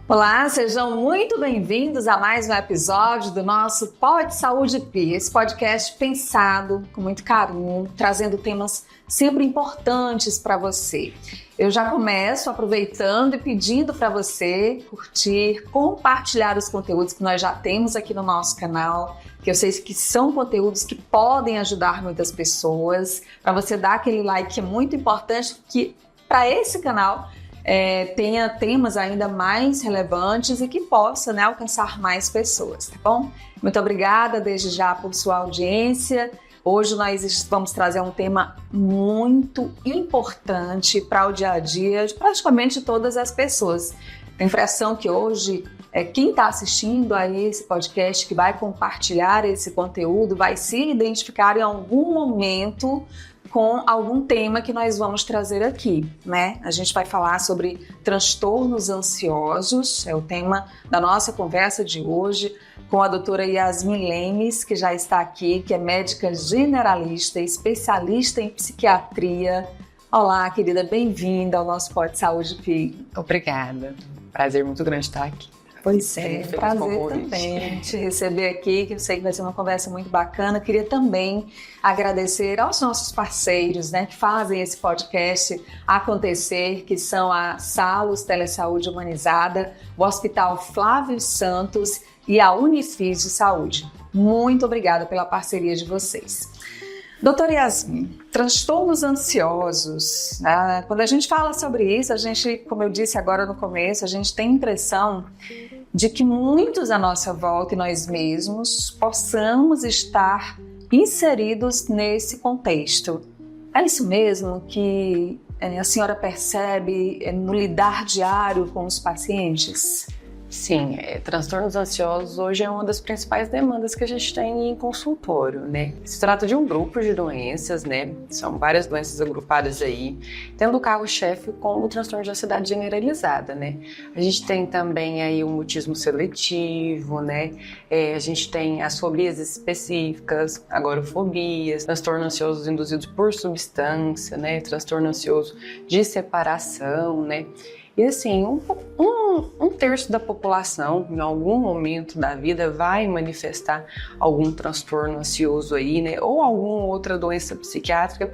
Olá, sejam muito bem-vindos a mais um episódio do nosso Pod Saúde P, esse podcast pensado com muito carinho, trazendo temas sempre importantes para você. Eu já começo aproveitando e pedindo para você curtir, compartilhar os conteúdos que nós já temos aqui no nosso canal, que eu sei que são conteúdos que podem ajudar muitas pessoas, para você dar aquele like que é muito importante, que para esse canal tenha temas ainda mais relevantes e que possa, alcançar mais pessoas, tá bom? Muito obrigada desde já por sua audiência. Hoje nós vamos trazer um tema muito importante para o dia a dia de praticamente todas as pessoas. Tenho a impressão que hoje quem está assistindo a esse podcast, que vai compartilhar esse conteúdo, vai se identificar em algum momento com algum tema que nós vamos trazer aqui, né? A gente vai falar sobre transtornos ansiosos, é o tema da nossa conversa de hoje, com a doutora Yasmin Lemes, que já está aqui, que é médica generalista, especialista em psiquiatria. Olá, querida, bem-vinda ao nosso Pod Saúde P. Obrigada, prazer muito grande estar aqui. Pois é, prazer também te receber aqui, que eu sei que vai ser uma conversa muito bacana. Queria também agradecer aos nossos parceiros, que fazem esse podcast acontecer, que são a Salus Telesaúde Humanizada, o Hospital Flávio Santos e a Unifísio Saúde. Muito obrigada pela parceria de vocês. Doutora Yasmin, transtornos ansiosos, quando a gente fala sobre isso, a gente, como eu disse agora no começo, a gente tem a impressão de que muitos à nossa volta e nós mesmos possamos estar inseridos nesse contexto. É isso mesmo que a senhora percebe no lidar diário com os pacientes? Sim, transtornos ansiosos hoje é uma das principais demandas que a gente tem em consultório, né? Se trata de um grupo de doenças, né? São várias doenças agrupadas aí, tendo o carro-chefe como o transtorno de ansiedade generalizada, né? A gente tem também aí o mutismo seletivo, né? A gente tem as fobias específicas, agorafobias, transtorno ansioso induzido por substância, né? Transtorno ansioso de separação, né? E assim, um terço da população, em algum momento da vida, vai manifestar algum transtorno ansioso aí, né? Ou alguma outra doença psiquiátrica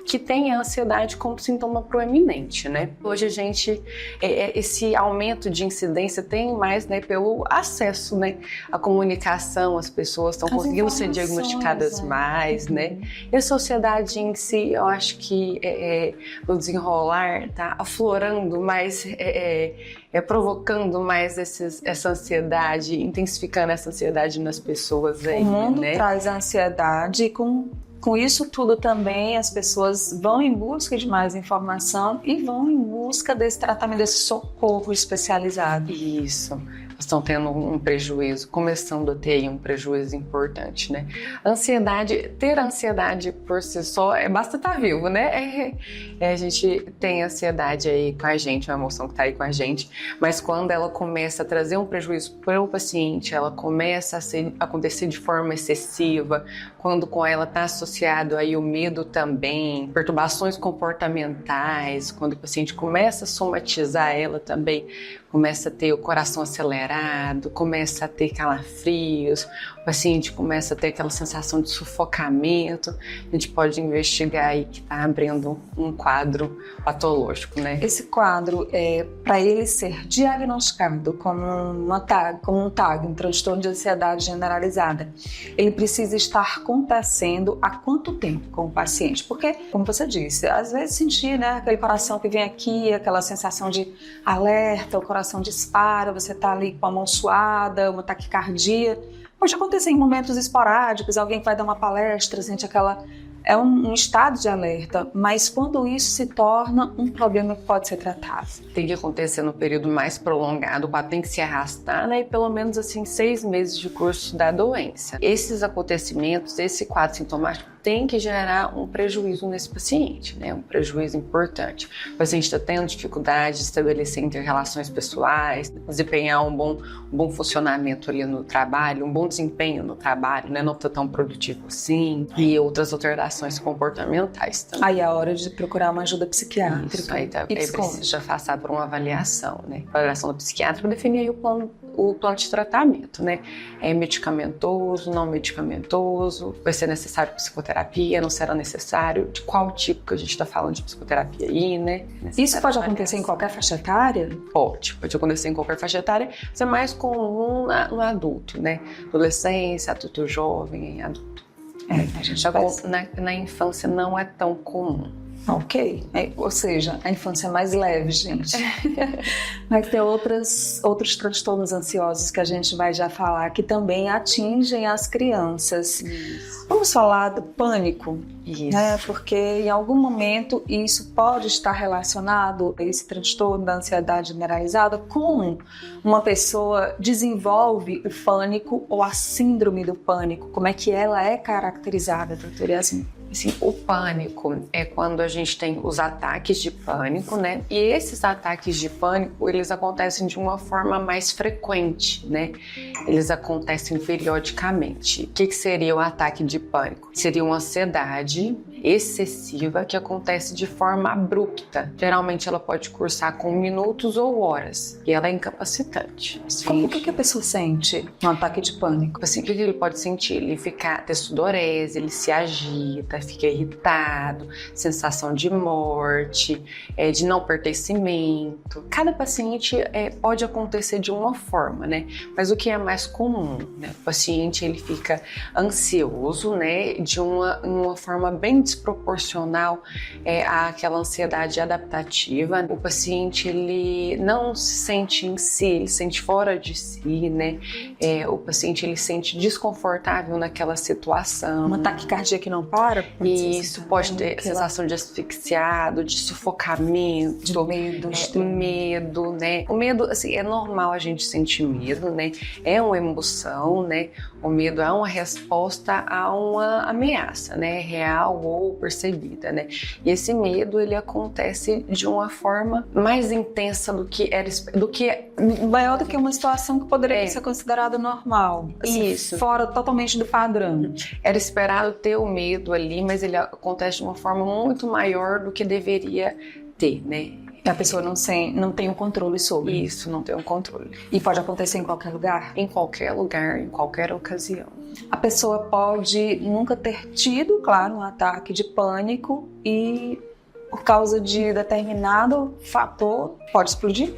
que tenha ansiedade como sintoma proeminente, né? Hoje a gente, esse aumento de incidência tem mais, né, pelo acesso, né? A comunicação, as pessoas estão conseguindo ser diagnosticadas mais, né? E a sociedade em si, eu acho que no desenrolar tá aflorando mais, provocando mais essa ansiedade, intensificando essa ansiedade nas pessoas aí, o mundo, né? Traz ansiedade e com isso tudo também as pessoas vão em busca de mais informação e vão em busca desse tratamento, desse socorro especializado. Isso. Estão tendo um prejuízo, começando a ter aí um prejuízo importante, né? Ter ansiedade por si só, basta estar vivo, né? A gente tem ansiedade aí com a gente, uma emoção que está aí com a gente, mas quando ela começa a trazer um prejuízo para o paciente, ela começa a acontecer de forma excessiva, quando com ela está associado aí o medo também, perturbações comportamentais, quando o paciente começa a somatizar ela também, começa a ter o coração acelerado, começa a ter calafrios, o paciente começa a ter aquela sensação de sufocamento, a gente pode investigar aí que está abrindo um quadro patológico, né? Esse quadro, para ele ser diagnosticado como um TAG, um transtorno de ansiedade generalizada, ele precisa estar acontecendo há quanto tempo com o paciente? Porque, como você disse, às vezes sentir, aquele coração que vem aqui, aquela sensação de alerta, o coração dispara, você está ali com a mão suada, uma taquicardia. Pode acontecer em momentos esporádicos, alguém que vai dar uma palestra, sente aquela é um estado de alerta, mas quando isso se torna um problema que pode ser tratado? Tem que acontecer no período mais prolongado, o quadro tem que se arrastar, né? E pelo menos assim 6 meses de curso da doença. Esses acontecimentos, esse quadro sintomático tem que gerar um prejuízo nesse paciente, né? Um prejuízo importante. O paciente está tendo dificuldade de estabelecer interrelações pessoais, desempenhar um bom funcionamento ali no trabalho, um bom desempenho no trabalho, né? Não está tão produtivo assim, e outras alterações comportamentais também. Aí é a hora de procurar uma ajuda psiquiátrica. Isso, aí precisa passar por uma avaliação, né? Avaliação do psiquiatra para definir aí o plano de tratamento, né? É medicamentoso, não medicamentoso, vai ser necessário psicoterapia, não será necessário, de qual tipo que a gente está falando de psicoterapia aí, né? Isso pode acontecer em qualquer faixa etária? Pode acontecer em qualquer faixa etária, isso é mais comum no adulto, né? Adolescência, adulto jovem, adulto. A gente já na infância não é tão comum. Ok, ou seja, a infância é mais leve, gente. Mas tem outros transtornos ansiosos que a gente vai já falar que também atingem as crianças. Isso. Vamos falar do pânico, né? Porque em algum momento isso pode estar relacionado, esse transtorno da ansiedade generalizada, com uma pessoa desenvolve o pânico ou a síndrome do pânico. Como é que ela é caracterizada, doutora Yasmin? Assim, o pânico é quando a gente tem os ataques de pânico, né? E esses ataques de pânico, eles acontecem de uma forma mais frequente, né? Eles acontecem periodicamente. O que seria o ataque de pânico? Seria uma ansiedade excessiva que acontece de forma abrupta. Geralmente ela pode cursar com minutos ou horas e ela é incapacitante. O que a pessoa sente no ataque de pânico? Assim, o que ele pode sentir? Ele ter sudorese, ele se agita, fica irritado, sensação de morte, de não pertencimento. Cada paciente pode acontecer de uma forma, né? Mas o que é mais comum, né? O paciente ele fica ansioso, né? De uma forma bem desproporcional àquela ansiedade adaptativa. O paciente ele não se sente em si, ele se sente fora de si, né? O paciente ele se sente desconfortável naquela situação. Uma taquicardia que não para? Isso, pode ter sensação de asfixiado, de sufocamento, de medo, medo, né? O medo, assim, é normal a gente sentir medo, né? É uma emoção, né? O medo é uma resposta a uma ameaça, né? Real ou percebida, né? E esse medo, ele acontece de uma forma mais intensa maior do que uma situação que poderia ser considerada normal. Assim, isso. Fora totalmente do padrão. Era esperado ter o medo ali, mas ele acontece de uma forma muito maior do que deveria ter, né? A pessoa não tem o controle sobre. Isso, não tem o controle. E pode acontecer em qualquer lugar? Em qualquer lugar, em qualquer ocasião. A pessoa pode nunca ter tido, claro, um ataque de pânico e por causa de determinado fator pode explodir?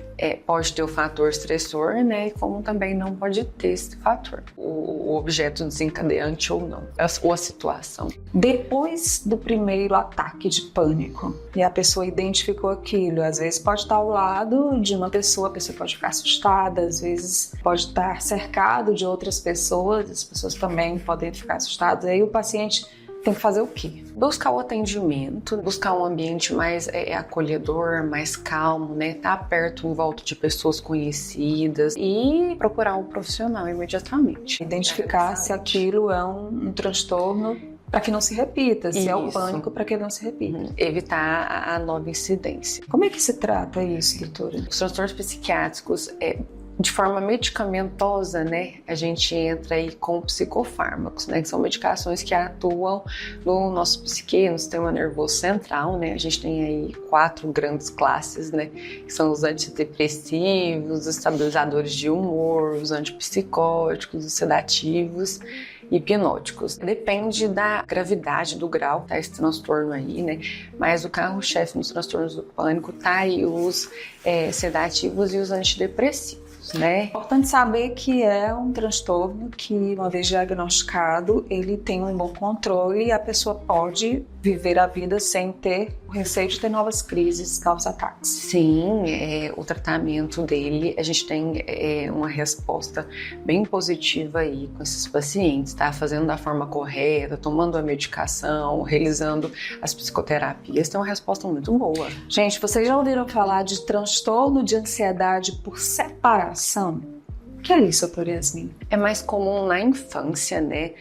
Pode ter o fator estressor, né? Como também não pode ter esse fator. O objeto desencadeante ou não, ou a situação. Depois do primeiro ataque de pânico, e a pessoa identificou aquilo, às vezes pode estar ao lado de uma pessoa, a pessoa pode ficar assustada, às vezes pode estar cercado de outras pessoas, as pessoas também podem ficar assustadas, aí o paciente tem que fazer o quê? Buscar o atendimento, buscar um ambiente mais acolhedor, mais calmo, né? Tá perto, em volta de pessoas conhecidas e procurar um profissional imediatamente. Identificar se aquilo é um transtorno para que não se repita, se é o pânico para que não se repita. Evitar a nova incidência. Como é que se trata isso, doutora? Os transtornos psiquiátricos de forma medicamentosa, né, a gente entra aí com psicofármacos, né, que são medicações que atuam no nosso psique, no sistema nervoso central, né, a gente tem aí 4 grandes classes, né, que são os antidepressivos, os estabilizadores de humor, os antipsicóticos, os sedativos e hipnóticos. Depende da gravidade, do grau que tá esse transtorno aí, né, mas o carro-chefe nos transtornos do pânico tá aí os sedativos e os antidepressivos. Né? É importante saber que é um transtorno que, uma vez diagnosticado, ele tem um bom controle e a pessoa pode viver a vida sem ter o receio de ter novas crises, novos ataques. Sim, o tratamento dele, a gente tem uma resposta bem positiva aí com esses pacientes, tá? Fazendo da forma correta, tomando a medicação, realizando as psicoterapias, tem uma resposta muito boa. Gente, vocês já ouviram falar de transtorno de ansiedade por separação? O que é isso, doutora Yasmin? É mais comum na infância, né?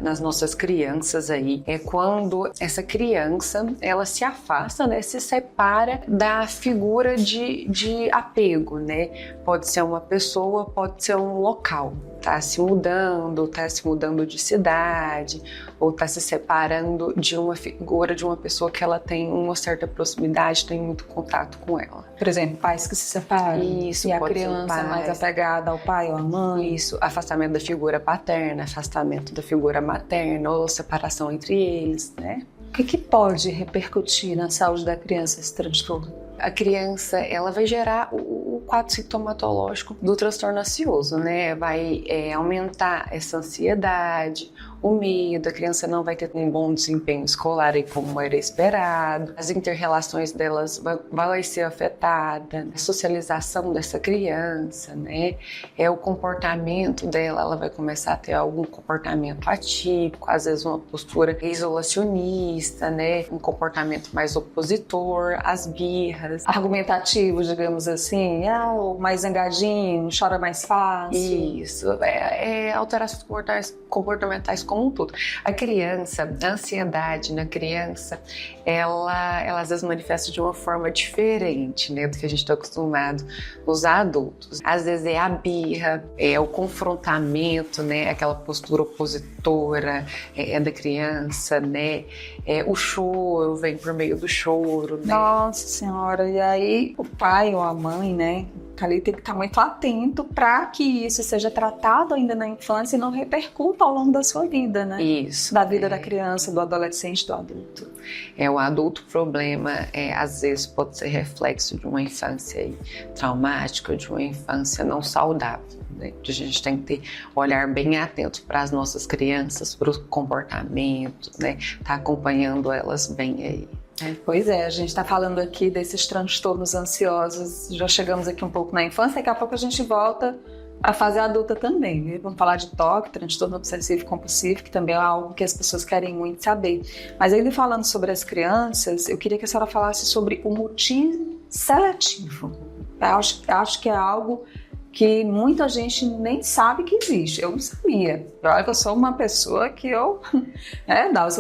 Nas nossas crianças aí, é quando essa criança, ela se afasta, né, se separa da figura de apego, né, pode ser uma pessoa, pode ser um local, tá se mudando de cidade, ou tá se separando de uma figura de uma pessoa que ela tem uma certa proximidade, tem muito contato com ela. Por exemplo, pais que se separam. Isso, e a criança mais apegada ao pai ou à mãe. Isso, afastamento da figura paterna, afastamento da figura materna, ou separação entre eles, né? O que pode repercutir na saúde da criança esse transtorno? A criança, ela vai gerar o quadro sintomatológico do transtorno ansioso, né? Vai aumentar essa ansiedade, o medo, a criança não vai ter um bom desempenho escolar aí como era esperado, as interrelações delas vai ser afetada, a socialização dessa criança, né? O comportamento dela, ela vai começar a ter algum comportamento atípico, às vezes uma postura isolacionista, né? Um comportamento mais opositor, as birras. Argumentativo, digamos assim, o mais zangadinho, chora mais fácil. Isso, alterações comportamentais como um todo. A criança, a ansiedade na criança, ela às vezes manifesta de uma forma diferente, né, do que a gente está acostumado nos adultos. Às vezes é a birra, é o confrontamento, né, aquela postura opositora da criança, né, o choro vem por meio do choro, né? Nossa Senhora, e aí o pai ou a mãe, né, ali tem que estar muito atento para que isso seja tratado ainda na infância e não repercuta ao longo da sua vida, né? Isso. Da vida da criança, do adolescente, do adulto. O adulto problema, às vezes pode ser reflexo de uma infância aí, traumática, de uma infância não saudável. Né? A gente tem que olhar bem atento para as nossas crianças, para o comportamento, né? Tá acompanhando elas bem aí. Pois é, a gente está falando aqui desses transtornos ansiosos, já chegamos aqui um pouco na infância, daqui a pouco a gente volta para a fase adulta também, viu? Vamos falar de TOC, transtorno obsessivo compulsivo, que também é algo que as pessoas querem muito saber. Mas ainda falando sobre as crianças, eu queria que a senhora falasse sobre o mutismo seletivo. Eu acho que é algo que muita gente nem sabe que existe. Eu não sabia. Olha que eu sou uma pessoa que eu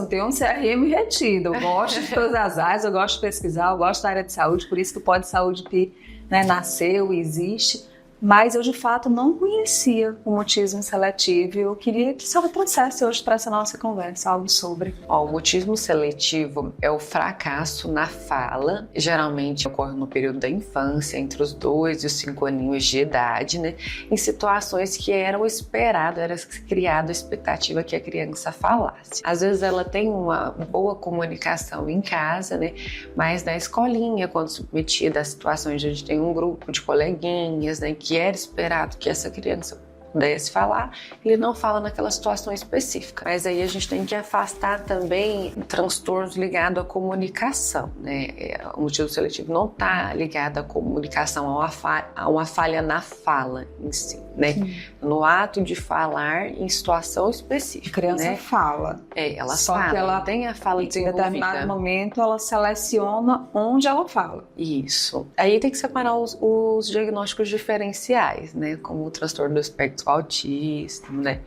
tenho um CRM retido. Eu gosto de todas as áreas, eu gosto de pesquisar, eu gosto da área de saúde, por isso que o Pode Saúde Pi, né, nasceu e existe. Mas eu, de fato, não conhecia o mutismo seletivo e eu queria que a senhora trouxesse hoje para essa nossa conversa algo sobre. O mutismo seletivo é o fracasso na fala, geralmente ocorre no período da infância, entre os 2 e os 5 aninhos de idade, né? Em situações que eram esperado, era criada a expectativa que a criança falasse. Às vezes ela tem uma boa comunicação em casa, né? Mas na escolinha, quando submetida a situações onde tem um grupo de coleguinhas, né? Que era esperado que essa criança pudesse falar, ele não fala naquela situação específica. Mas aí a gente tem que afastar também transtornos ligados à comunicação, né? O mutismo seletivo não está ligado à comunicação, a uma falha na fala em si, né? No ato de falar em situação específica. A criança, né, fala. Ela só fala, que ela tem a fala desenvolvida. Em determinado momento ela seleciona onde ela fala. Isso. Aí tem que separar os diagnósticos diferenciais, né? Como o transtorno do espectro autista, né?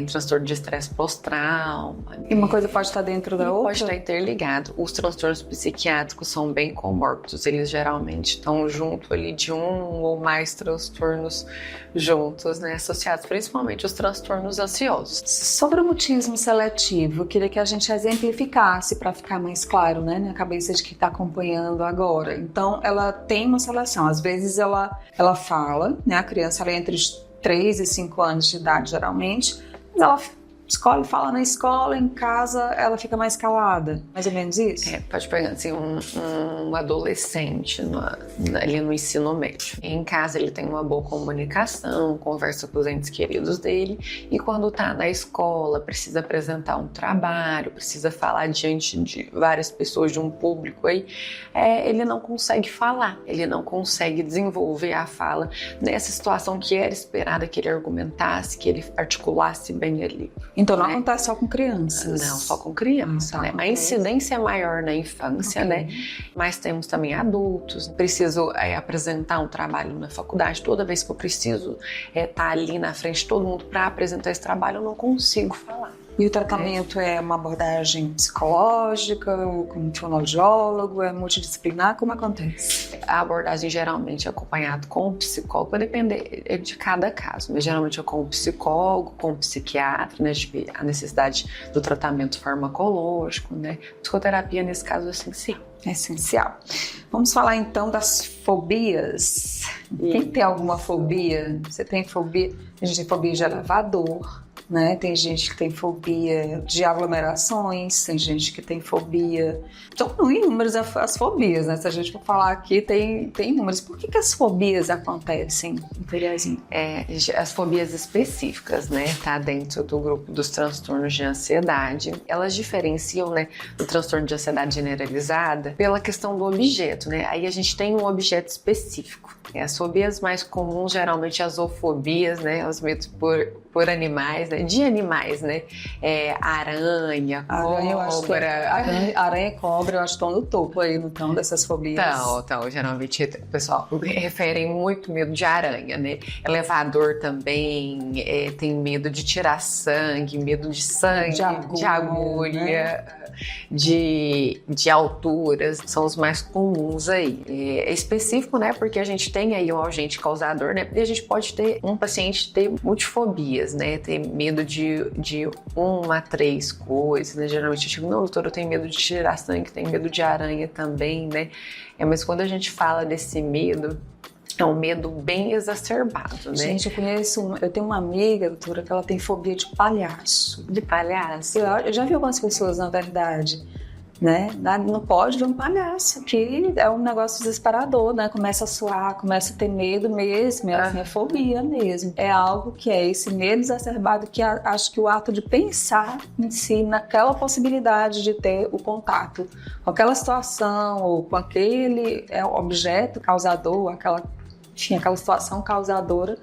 Transtorno de estresse pós-trauma. E uma coisa pode estar dentro da outra? Pode estar interligado. Os transtornos psiquiátricos são bem comórbidos. Eles geralmente estão junto ali de um ou mais transtornos juntos, né? Associados principalmente aos transtornos ansiosos. Sobre o mutismo seletivo, eu queria que a gente exemplificasse para ficar mais claro, né? Na cabeça de quem está acompanhando agora. Então, ela tem uma seleção. Às vezes ela fala, né? A criança ela é entre os 3 e 5 anos de idade, geralmente, mas ela escolhe falar na escola, em casa ela fica mais calada. Mais ou menos isso? Pode pegar assim, um adolescente ali no ensino médio. Em casa ele tem uma boa comunicação, conversa com os entes queridos dele, e quando tá na escola precisa apresentar um trabalho, precisa falar diante de várias pessoas, de um público aí, ele não consegue falar, ele não consegue desenvolver a fala nessa situação que era esperada que ele argumentasse, que ele articulasse bem ali. Então não acontece só com crianças? Não, só com criança, né? A incidência é maior na infância, né? Mas temos também adultos. Preciso apresentar um trabalho na faculdade. Toda vez que eu preciso estar ali na frente de todo mundo para apresentar esse trabalho, eu não consigo falar. E o tratamento é uma abordagem psicológica, com um fonoaudiólogo, é multidisciplinar? Como acontece? A abordagem geralmente é acompanhada com um psicólogo, vai depender de cada caso, mas geralmente é com um psicólogo, com um psiquiatra, né, a necessidade do tratamento farmacológico, né? Psicoterapia nesse caso é essencial. É essencial. Vamos falar então das fobias. Quem tem alguma fobia? Você tem fobia? A gente tem fobia de elevador, né? Tem gente que tem fobia de aglomerações, tem gente que tem fobia... São inúmeras as fobias, né? Se a gente for falar aqui, tem inúmeras. Por que as fobias acontecem, Terezinha? As fobias específicas, né? Tá dentro do grupo dos transtornos de ansiedade. Elas diferenciam, né, do transtorno de ansiedade generalizada pela questão do objeto, né? Aí a gente tem um objeto específico. As fobias mais comuns, geralmente as zoofobias, né? Os medos por animais, né? De animais, né? Aranha, cobra. Aranha e cobra, eu acho que estão no topo aí, não estão, dessas fobias? Então, geralmente o pessoal refere muito medo de aranha, né? Elevador também, tem medo de tirar sangue, medo de sangue, de agulha, né? de alturas, são os mais comuns aí. É específico, né? Porque a gente tem aí um agente causador, né? E a gente pode ter um paciente ter multifobias, né? Ter medo de 1 a 3 coisas, né? Geralmente eu digo, não, doutor, eu tenho medo de tirar sangue, tenho medo de aranha também, né? Mas quando a gente fala desse medo, é um medo bem exacerbado, né? Gente, eu tenho uma amiga, doutora, que ela tem fobia de palhaço. De palhaço? Eu já vi algumas pessoas, na verdade, né? Não pode ver um palhaço, que é um negócio desesperador, né? Começa a suar, começa a ter medo mesmo, assim, é fobia mesmo. É algo que é esse medo exacerbado que acho que o ato de pensar em si, naquela possibilidade de ter o contato com aquela situação ou com aquele objeto causador, aquela situação causadora,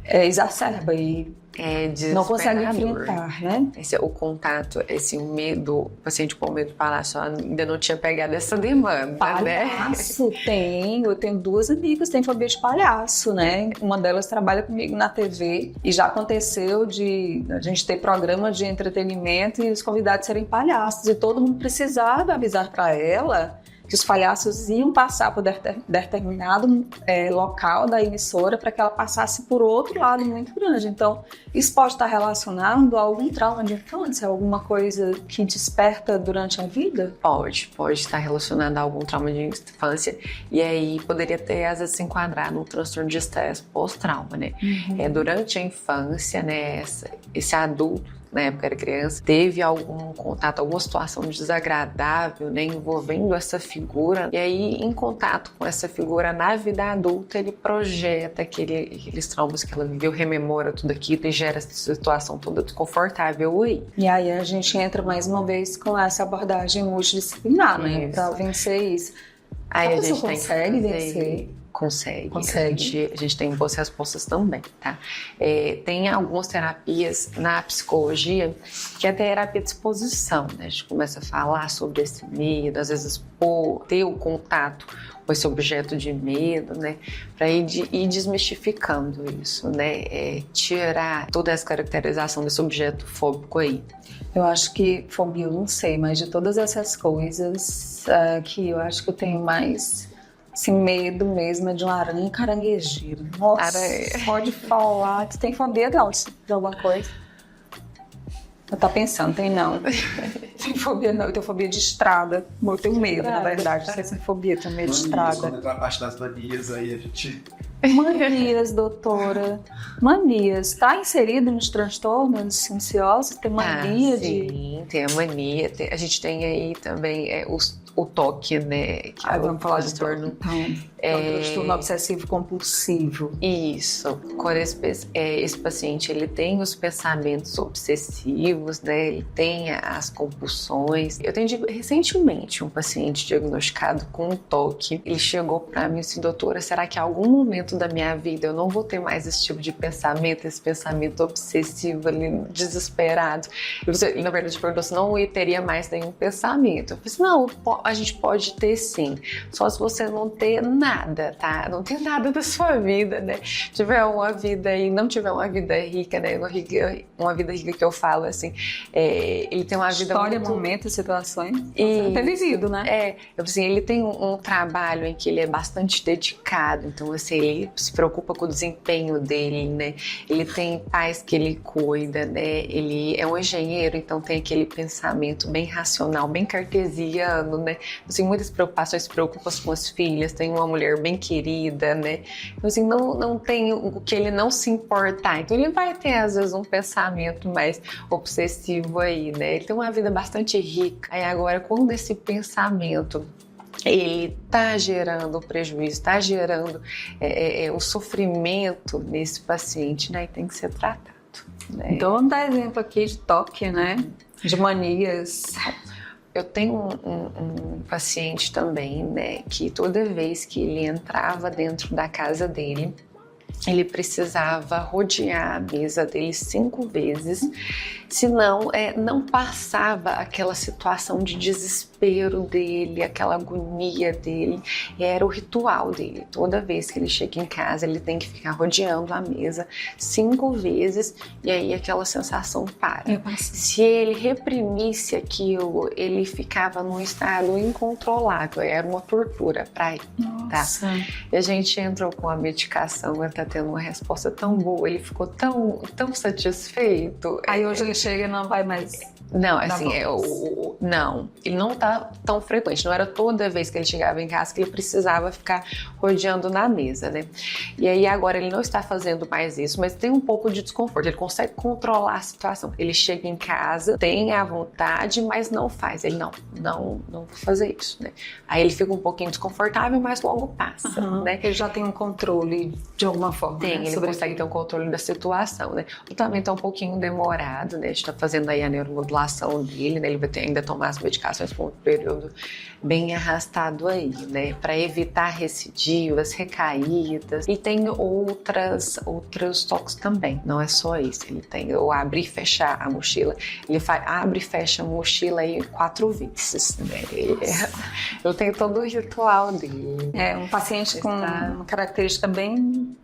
exacerba e não consegue enfrentar, né? O contato, o medo, o paciente com medo de palhaço ainda não tinha pegado essa demanda, palhaço, né? Eu tenho 2 amigas que têm fobia de palhaço, né? Uma delas trabalha comigo na TV e já aconteceu de a gente ter programa de entretenimento e os convidados serem palhaços e todo mundo precisava avisar para ela que os palhaços iam passar por determinado local da emissora para que ela passasse por outro lado muito grande. Então, isso pode estar relacionado a algum trauma de infância, alguma coisa que desperta durante a vida? Pode estar relacionado a algum trauma de infância e aí poderia ter, às vezes, se enquadrar no transtorno de estresse pós-trauma, né? Durante a infância, né, esse adulto, na época era criança, teve algum contato, alguma situação desagradável, né, envolvendo essa figura, e aí em contato com essa figura na vida adulta, ele projeta aqueles traumas que ela viveu, rememora tudo aquilo e gera essa situação toda desconfortável aí. E aí a gente entra mais uma vez com essa abordagem multidisciplinar, né, para vencer isso. Aí a gente consegue vencer? Consegue. A gente tem boas respostas também, tá? Tem algumas terapias na psicologia que é a terapia de exposição, né? A gente começa a falar sobre esse medo, às vezes ter o contato com esse objeto de medo, né? Para ir desmistificando isso, né? Tirar toda essa caracterização desse objeto fóbico aí. Eu acho que fobia, eu não sei, mas de todas essas coisas que eu acho que eu tenho mais... Esse medo mesmo é de uma aranha caranguejeira. Nossa, pode falar. Tu tem fobia, Glaucia, de alguma coisa? Eu tô pensando, tem não. Tem fobia não, eu tenho fobia de estrada. Eu tenho medo, na verdade. Não sei se é fobia, eu tenho medo de estrada. Quando entra a parte das manias aí, a gente Manias, doutora. Manias. Está inserido nos transtornos ansiosos? Tem mania sim, tem a mania. A gente tem aí também o toque, né? Que vamos falar de transtorno. Então, transtorno obsessivo compulsivo. Isso. Quando esse paciente ele tem os pensamentos obsessivos, né? Ele tem as compulsões. Eu tenho recentemente um paciente diagnosticado com um toque. Ele chegou para mim e disse: doutora, será que em algum momento da minha vida eu não vou ter mais esse tipo de pensamento, esse pensamento obsessivo ali, desesperado? Ele, na verdade, perguntou se não teria mais nenhum pensamento. Eu falei assim: não, a gente pode ter sim, só se você não ter nada, tá? Não ter nada da sua vida, né? Tiver uma vida e não tiver uma vida rica, né? Uma vida rica que eu falo assim, ele tem uma vida história, muito... momentos, situações. Até vivido, né? Assim, ele tem um trabalho em que ele é bastante dedicado, então assim, ele se preocupa com o desempenho dele, né? Ele tem pais que ele cuida, né? Ele é um engenheiro, então tem aquele pensamento bem racional, bem cartesiano, né? Assim, muitas preocupações, se preocupa com as filhas, tem uma mulher bem querida, né? Então, assim, não tem o que ele não se importar. Então, ele vai ter, às vezes, um pensamento mais obsessivo aí, né? Ele tem uma vida bastante rica. Aí, agora, quando esse pensamento ele está gerando prejuízo, está gerando o sofrimento nesse paciente, né? E tem que ser tratado, né? Então, vamos dar exemplo aqui de toque, né? De manias. Eu tenho um paciente também, né, que toda vez que ele entrava dentro da casa dele, ele precisava rodear a mesa dele 5 vezes, senão não passava aquela situação de desespero dele, aquela agonia dele. Era o ritual dele. Toda vez que ele chega em casa, ele tem que ficar rodeando a mesa 5 vezes e aí aquela sensação para. Se ele reprimisse aquilo, ele ficava num estado incontrolável. Era uma tortura para ele. Nossa. Tá? E a gente entrou com a medicação, ele tá tendo uma resposta tão boa, ele ficou tão satisfeito. Aí hoje ele chega e não vai mais. Não, assim, não, ele não tá tão frequente, não era toda vez que ele chegava em casa que ele precisava ficar rodeando na mesa, né? E aí agora ele não está fazendo mais isso, mas tem um pouco de desconforto, ele consegue controlar a situação. Ele chega em casa, tem a vontade, mas não faz. Ele não vou fazer isso, né? Aí ele fica um pouquinho desconfortável, mas logo passa, né? Ele já tem um controle de alguma forma. Tem, né? ele consegue ter um controle da situação, né? O tratamento é um pouquinho demorado, né? A gente tá fazendo aí a neuromodulação dele, né? Ele vai ter ainda tomar as medicações por um período bem arrastado aí, né? Para evitar recidivas, recaídas. E tem outros toques também, não é só isso. Ele tem o abrir e fechar a mochila. Ele abre e fecha a mochila aí 4 vezes, né? Eu tenho todo o ritual dele. É um paciente com uma característica bem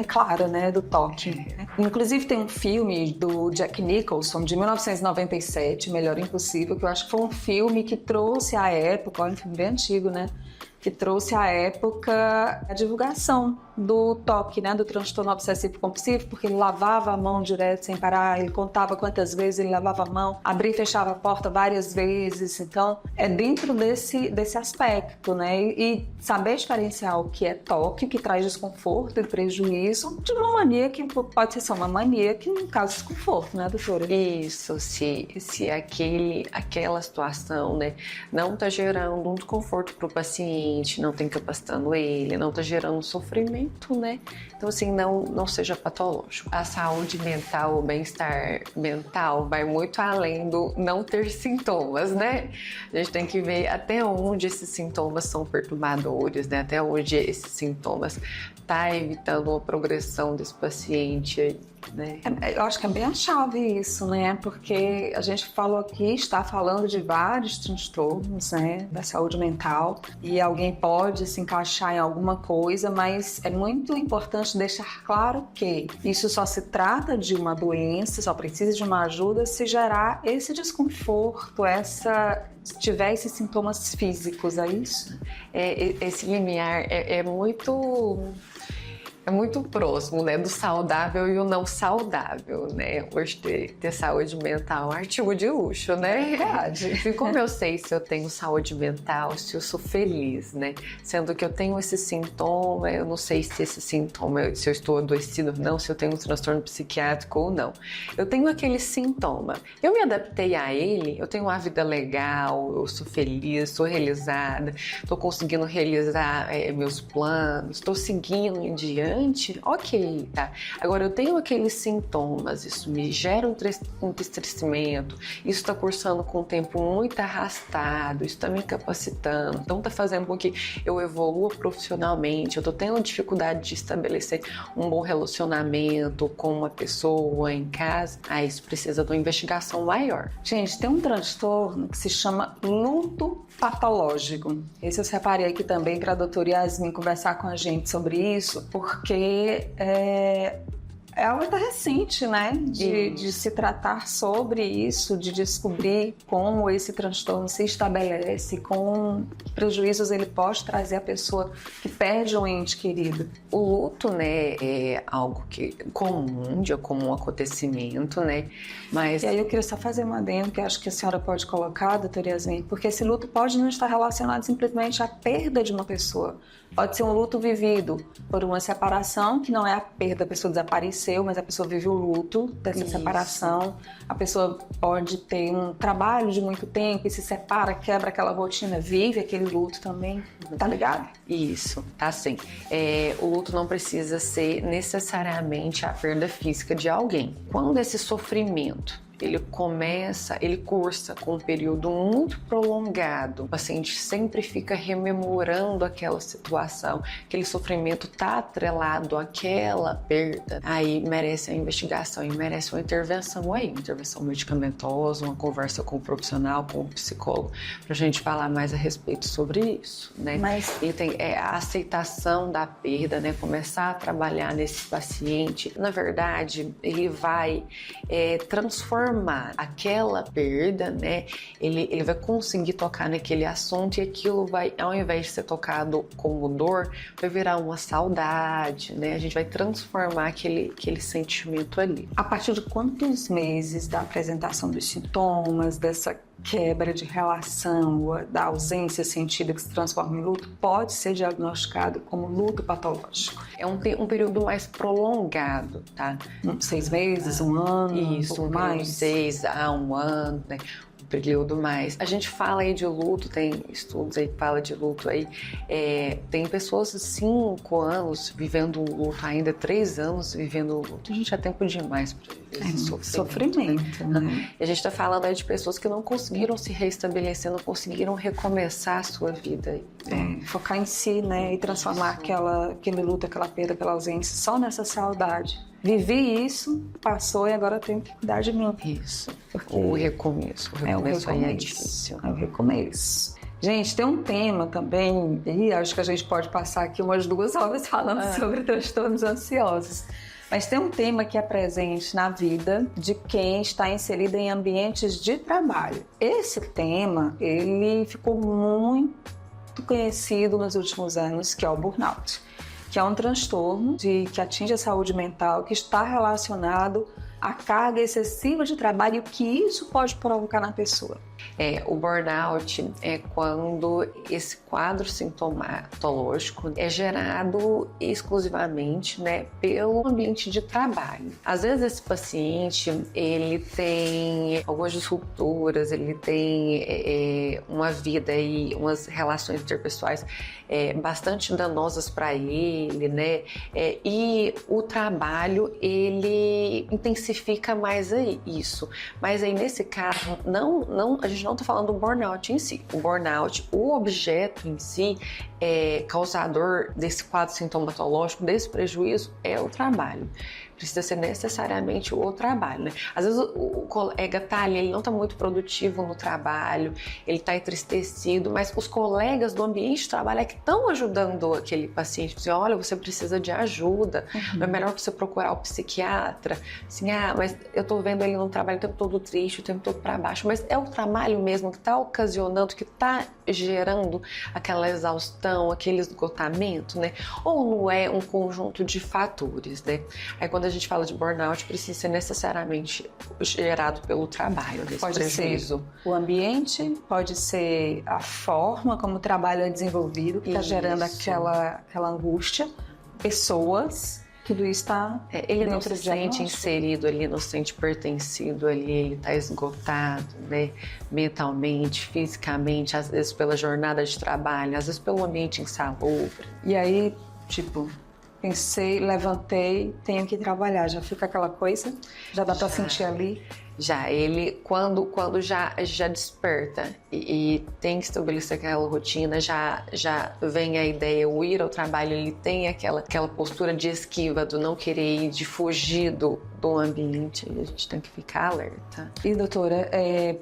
clara, né, do toque. Inclusive tem um filme do Jack Nicholson de 1997, Melhor Impossível, que eu acho que foi um filme que trouxe à época, olha, um filme bem antigo, né, que trouxe à época a divulgação do toque, né, do transtorno obsessivo compulsivo, porque ele lavava a mão direto sem parar, ele contava quantas vezes ele lavava a mão, abria e fechava a porta várias vezes. Então é dentro desse aspecto, né, e saber diferenciar o que é toque, que traz desconforto e prejuízo, de uma mania que pode ser só uma mania que não causa desconforto, né, doutora? Isso, se aquela situação, né, não está gerando um desconforto para o paciente, não está incapacitando ele, não está gerando sofrimento, né? Então, assim, não seja patológico. A saúde mental, o bem-estar mental vai muito além do não ter sintomas, né? A gente tem que ver até onde esses sintomas são perturbadores, né? Até onde esses sintomas tá evitando uma progressão desse paciente, né? Eu acho que é bem a chave isso, né? Porque a gente falou aqui, está falando de vários transtornos, né, da saúde mental, e alguém pode se encaixar em alguma coisa, mas é muito importante deixar claro que isso só se trata de uma doença, só precisa de uma ajuda se gerar esse desconforto, se tiver esses sintomas físicos, é isso? Esse limiar é muito... é muito próximo, né, do saudável e o não saudável, né? Hoje ter saúde mental é um artigo de luxo, né? É verdade. E como eu sei se eu tenho saúde mental, se eu sou feliz, né? Sendo que eu tenho esse sintoma, eu não sei se esse sintoma, se eu estou adoecido ou não, se eu tenho um transtorno psiquiátrico ou não. Eu tenho aquele sintoma. Eu me adaptei a ele, eu tenho uma vida legal, eu sou feliz, sou realizada, estou conseguindo realizar meus planos, estou seguindo em diante, ok, tá? Agora eu tenho aqueles sintomas, isso me gera um entristecimento, isso está cursando com um tempo muito arrastado, isso está me incapacitando, então está fazendo com que eu evolua profissionalmente, eu estou tendo dificuldade de estabelecer um bom relacionamento com uma pessoa em casa, aí isso precisa de uma investigação maior. Gente, tem um transtorno que se chama luto patológico. Esse eu separei aqui também para a doutora Yasmin conversar com a gente sobre isso, porque é algo até recente, né? De se tratar sobre isso, de descobrir como esse transtorno se estabelece, com que prejuízos ele pode trazer à pessoa que perde um ente querido. O luto, né, é algo que comum, de comum acontecimento, né? Mas... E aí eu queria só fazer um adendo que acho que a senhora pode colocar, doutora Yasmin, porque esse luto pode não estar relacionado simplesmente à perda de uma pessoa. Pode ser um luto vivido por uma separação, que não é a perda, a pessoa desapareceu, mas a pessoa vive o luto dessa separação. A pessoa pode ter um trabalho de muito tempo e se separa, quebra aquela rotina, vive aquele luto também, tá ligado? Isso, tá sim. O luto não precisa ser necessariamente a perda física de alguém. Quando esse sofrimento ele cursa com um período muito prolongado, o paciente sempre fica rememorando aquela situação, aquele sofrimento está atrelado àquela perda, aí merece a investigação e merece uma intervenção intervenção medicamentosa, uma conversa com o profissional, com o psicólogo, pra gente falar mais a respeito sobre isso, né? Mas e tem a aceitação da perda, né? Começar a trabalhar nesse paciente, na verdade, ele vai transformar aquela perda, né? Ele vai conseguir tocar naquele assunto e aquilo vai, ao invés de ser tocado como dor, vai virar uma saudade, né? A gente vai transformar aquele sentimento ali. A partir de quantos meses da apresentação dos sintomas, dessa quebra de relação, da ausência sentida que se transforma em luto, pode ser diagnosticado como luto patológico? É um período mais prolongado, tá? 6 meses, 1 ano, isso, um mais? 6 a 1 ano, né? Período mais. A gente fala aí de luto, tem estudos aí que falam de luto aí. Tem pessoas 5 anos vivendo um luto, ainda 3 anos vivendo o luto. A gente é tempo demais para esse sofrimento, né? E a gente tá falando aí de pessoas que não conseguiram se reestabelecer, não conseguiram recomeçar a sua vida. Focar em si, né? E transformar aquele luto, aquela perda, aquela ausência só nessa saudade. Vivi isso, passou e agora eu tenho que cuidar de mim. Isso. O recomeço. O recomeço aí é difícil. É o recomeço. Gente, tem um tema também, e acho que a gente pode passar aqui umas 2 horas falando sobre transtornos ansiosos. Mas tem um tema que é presente na vida de quem está inserido em ambientes de trabalho. Esse tema, ele ficou muito conhecido nos últimos anos, que é o burnout, que é um transtorno que atinge a saúde mental, que está relacionado à carga excessiva de trabalho e o que isso pode provocar na pessoa. O burnout é quando esse quadro sintomatológico é gerado exclusivamente, né, pelo ambiente de trabalho. Às vezes esse paciente ele tem algumas disrupturas, ele tem uma vida e umas relações interpessoais bastante danosas para ele, né? E o trabalho ele intensifica mais isso. Mas aí nesse caso a gente não está falando do burnout em si. O burnout, o objeto em si, causador desse quadro sintomatológico, desse prejuízo, é o trabalho. precisa ser necessariamente o trabalho, né? Às vezes o colega tá ali, ele não tá muito produtivo no trabalho, ele tá entristecido, mas os colegas do ambiente de trabalho é que estão ajudando aquele paciente, dizer, olha, você precisa de ajuda, é melhor você procurar o psiquiatra, assim, mas eu tô vendo ele no trabalho o tempo todo triste, o tempo todo para baixo, mas é o trabalho mesmo que tá ocasionando, que tá gerando aquela exaustão, aquele esgotamento, né? Ou não é um conjunto de fatores, né? Aí quando a gente fala de burnout, precisa ser necessariamente gerado pelo trabalho, desse pode prejuízo. ser o ambiente, pode ser a forma como o trabalho é desenvolvido, que está gerando aquela angústia, pessoas, tudo isso está ele não se sente inserido ali, não se sente pertencido ali, ele está esgotado, né? Mentalmente, fisicamente, às vezes pela jornada de trabalho, às vezes pelo ambiente insalubre. E aí, tipo, pensei, levantei, tenho que trabalhar, já fica aquela coisa, já dá para sentir ali. Já, ele, quando já desperta e tem que estabelecer aquela rotina, já vem a ideia, o ir ao trabalho, ele tem aquela postura de esquiva, do não querer ir, de fugir do ambiente, e a gente tem que ficar alerta. E doutora,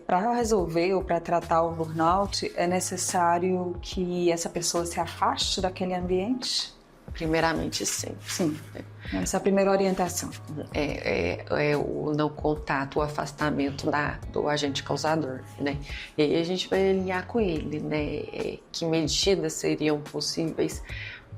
para resolver ou para tratar o burnout, é necessário que essa pessoa se afaste daquele ambiente? Primeiramente, sim. Sim, essa é a primeira orientação. É o não contato, o afastamento do agente causador, né? E aí a gente vai alinhar com ele, né? Que medidas seriam possíveis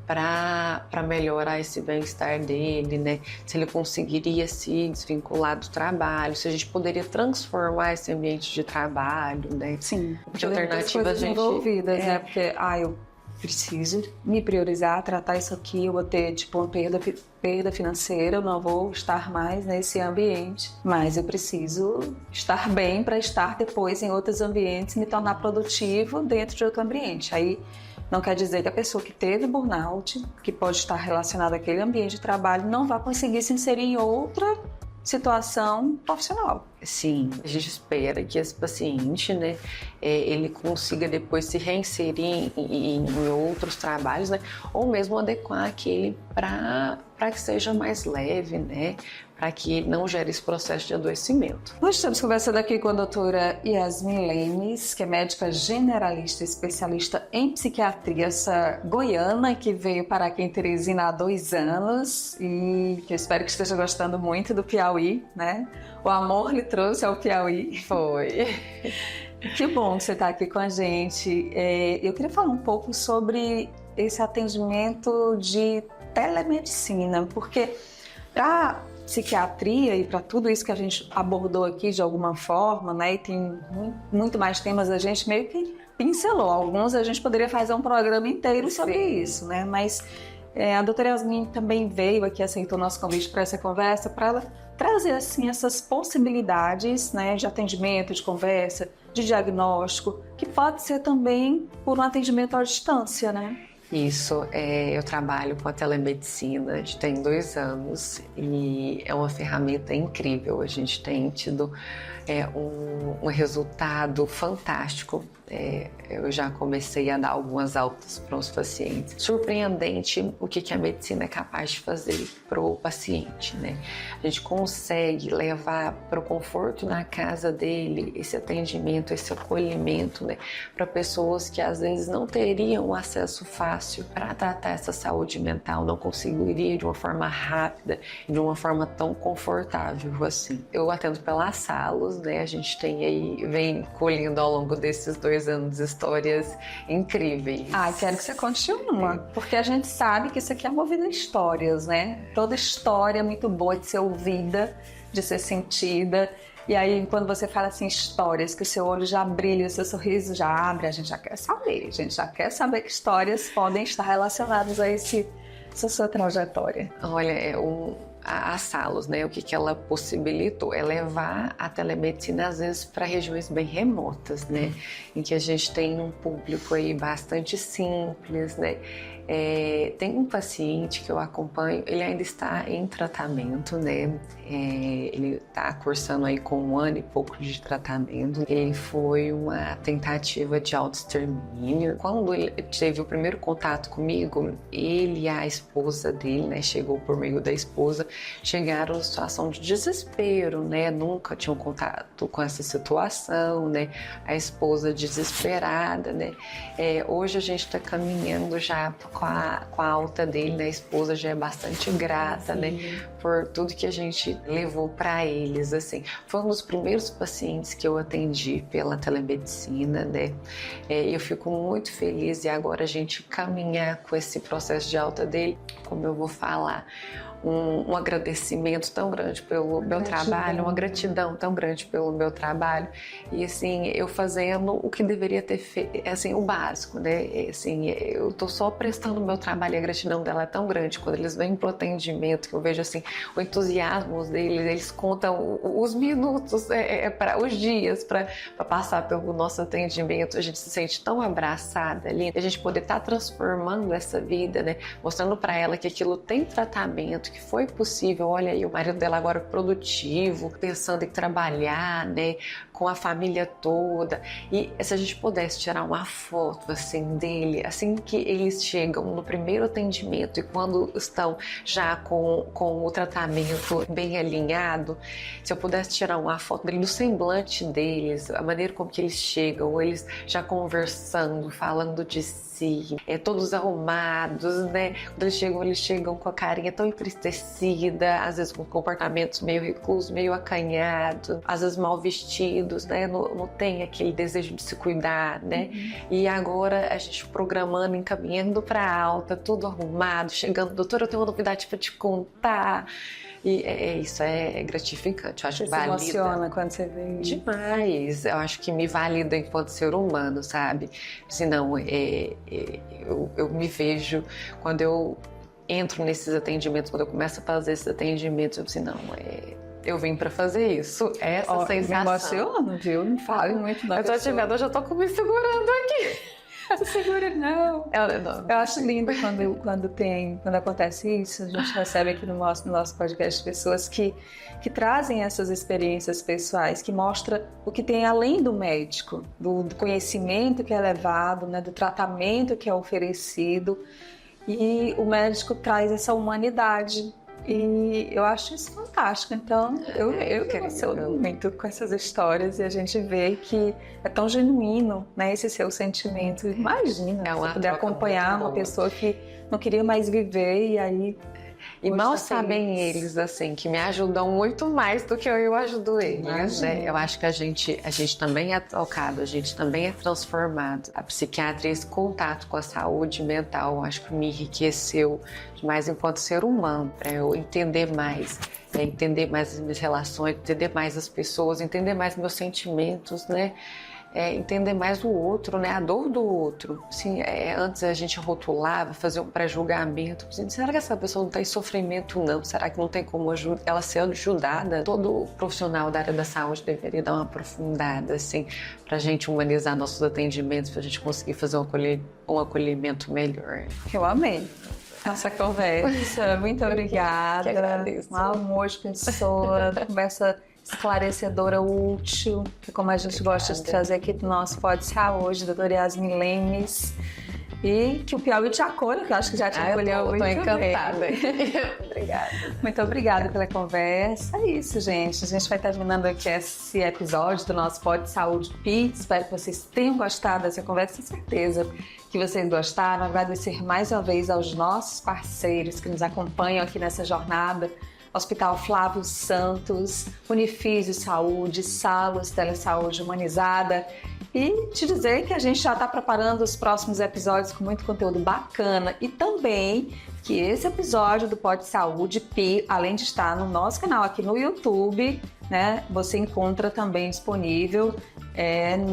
para melhorar esse bem-estar dele, né? Se ele conseguiria se desvincular do trabalho, se a gente poderia transformar esse ambiente de trabalho, né? Sim, de alternativas a gente envolvidas, né? Porque eu preciso me priorizar, tratar isso aqui, eu vou ter tipo uma perda financeira, eu não vou estar mais nesse ambiente, mas eu preciso estar bem para estar depois em outros ambientes e me tornar produtivo dentro de outro ambiente. Aí não quer dizer que a pessoa que teve burnout, que pode estar relacionada àquele ambiente de trabalho, não vai conseguir se inserir em outra situação profissional. Sim, a gente espera que esse paciente, né, ele consiga depois se reinserir em outros trabalhos, né, ou mesmo adequar aquele para que seja mais leve, né, para que não gere esse processo de adoecimento. Nós estamos conversando aqui com a doutora Yasmin Lemes, que é médica generalista, especialista em psiquiatria, essa goiana que veio parar aqui em Teresina há 2 anos e que eu espero que esteja gostando muito do Piauí, né? O amor lhe trouxe ao Piauí. Foi. Que bom que você está aqui com a gente. Eu queria falar um pouco sobre esse atendimento de telemedicina, porque para psiquiatria e para tudo isso que a gente abordou aqui de alguma forma, né, e tem muito mais temas, a gente meio que pincelou. Alguns a gente poderia fazer um programa inteiro sobre isso, né, mas a doutora Yasmin também veio aqui, aceitou nosso convite para essa conversa, para ela trazer assim essas possibilidades, né, de atendimento, de conversa, de diagnóstico, que pode ser também por um atendimento à distância, né? Isso, eu trabalho com a telemedicina, tem 2 anos e é uma ferramenta incrível. A gente tem tido um resultado fantástico. Eu já comecei a dar algumas altas para os pacientes. Surpreendente o que a medicina é capaz de fazer para o paciente, né? A gente consegue levar para o conforto na casa dele esse atendimento, esse acolhimento, né? Para pessoas que às vezes não teriam acesso fácil para tratar essa saúde mental, não conseguiria de uma forma rápida, de uma forma tão confortável assim. Eu atendo pela Salos, né? A gente vem colhendo ao longo desses 2 anos histórias incríveis. Quero que você conte uma, porque a gente sabe que isso aqui é movido em histórias, né? Toda história é muito boa de ser ouvida, de ser sentida. E aí, quando você fala assim, histórias, que o seu olho já brilha, o seu sorriso já abre, a gente já quer saber que histórias podem estar relacionadas a essa sua trajetória. Olha, a Salos, né, o que ela possibilitou é levar a telemedicina às vezes para regiões bem remotas, né, em que a gente tem um público aí bastante simples, né, Tem um paciente que eu acompanho, ele ainda está em tratamento, né? Ele está cursando aí com 1 ano e pouco de tratamento. Ele foi uma tentativa de autoextermínio. Quando ele teve o primeiro contato comigo, ele e a esposa dele, né? Chegou por meio da esposa, chegaram em situação de desespero, né? Nunca tinham contato com essa situação, né? A esposa desesperada, né? Hoje a gente está caminhando já com a alta dele, né? A esposa já é bastante grata, né? Por tudo que a gente levou para eles, assim. Foi um dos primeiros pacientes que eu atendi pela telemedicina, né? Eu fico muito feliz e agora a gente caminhar com esse processo de alta dele, como eu vou falar, um agradecimento tão grande pelo meu trabalho, uma gratidão tão grande pelo meu trabalho e assim, eu fazendo o que deveria ter feito, assim, o básico, né? Assim, eu tô só prestando o meu trabalho e a gratidão dela é tão grande quando eles vêm pro atendimento, que eu vejo assim, o entusiasmo deles, eles contam os minutos, para os dias para passar pelo nosso atendimento, a gente se sente tão abraçada ali, a gente poder estar transformando essa vida, né? Mostrando para ela que aquilo tem tratamento, que foi possível. Olha aí, o marido dela agora produtivo, pensando em trabalhar, né, com a família toda. E se a gente pudesse tirar uma foto assim dele, assim que eles chegam no primeiro atendimento e quando estão já com o tratamento bem alinhado, se eu pudesse tirar uma foto dele, do semblante deles, a maneira como que eles chegam, eles já conversando, falando de si, todos arrumados, né? Quando eles chegam com a carinha tão entristecida, às vezes com comportamentos meio reclusos, meio acanhados, às vezes mal vestidos, né? Não tem aquele desejo de se cuidar, né? E agora a gente programando, encaminhando para alta, tudo arrumado, chegando, doutora, eu tenho uma novidade para te contar. E isso é gratificante, eu acho que valida. Você se emociona quando você vê isso? Demais, eu acho que me valida enquanto ser humano, sabe? Senão, eu me vejo, quando eu entro nesses atendimentos, quando eu começo a fazer esses atendimentos, eu penso, não, eu vim pra fazer isso, essa sensação. Me emociona, viu? Não fale muito da pessoa. Eu tô te vendo, eu já tô me segurando aqui. Não segura, não. Eu acho lindo quando acontece isso. A gente recebe aqui no nosso podcast pessoas que trazem essas experiências pessoais, que mostram o que tem além do médico, do conhecimento que é levado, né, do tratamento que é oferecido. E o médico traz essa humanidade. E eu acho isso fantástico. Então, eu emociono muito com essas histórias e a gente vê que é tão genuíno, né, esse seu sentimento. Imagina, você poder acompanhar uma pessoa que não queria mais viver e aí... E mal sabem eles, assim, que me ajudam muito mais do que eu ajudo eles, né? Eu acho que a gente também é tocado, a gente também é transformado. A psiquiatria, esse contato com a saúde mental, eu acho que me enriqueceu demais enquanto ser humano, para eu entender mais as minhas relações, entender mais as pessoas, entender mais meus sentimentos, né? Entender mais o outro, né? A dor do outro. Assim, antes a gente rotulava, fazia um pré-julgamento. Será que essa pessoa não está em sofrimento, não? Será que não tem como ela ser ajudada? Todo profissional da área da saúde deveria dar uma aprofundada, assim, para a gente humanizar nossos atendimentos, para a gente conseguir fazer um acolhimento melhor. Eu amei essa conversa. Muito obrigada. Que agradeço. Um amor de pessoa, conversa esclarecedora, útil, que como a gente gosta de trazer aqui no nosso Pode Saúde, doutora Yasmin Lemes, e que o Piauí te acolha, que eu acho que já te acolheu muito bem. Estou encantada. Obrigada. Muito obrigada pela conversa. É isso, gente. A gente vai terminando aqui esse episódio do nosso Pode Saúde Pi. Espero que vocês tenham gostado dessa conversa, tenho certeza que vocês gostaram. Agradecer mais uma vez aos nossos parceiros que nos acompanham aqui nessa jornada. Hospital Flávio Santos, Unifísio Saúde, Salos Telesaúde Humanizada, e te dizer que a gente já está preparando os próximos episódios com muito conteúdo bacana e também que esse episódio do Pode Saúde Pi, além de estar no nosso canal aqui no YouTube, né, você encontra também disponível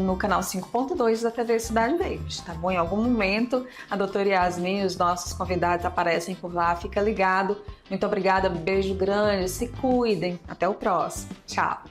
no canal 5.2 da TV Cidade Verde, tá bom? Em algum momento a doutora Yasmin e os nossos convidados aparecem por lá, fica ligado. Muito obrigada, beijo grande, se cuidem, até o próximo. Tchau!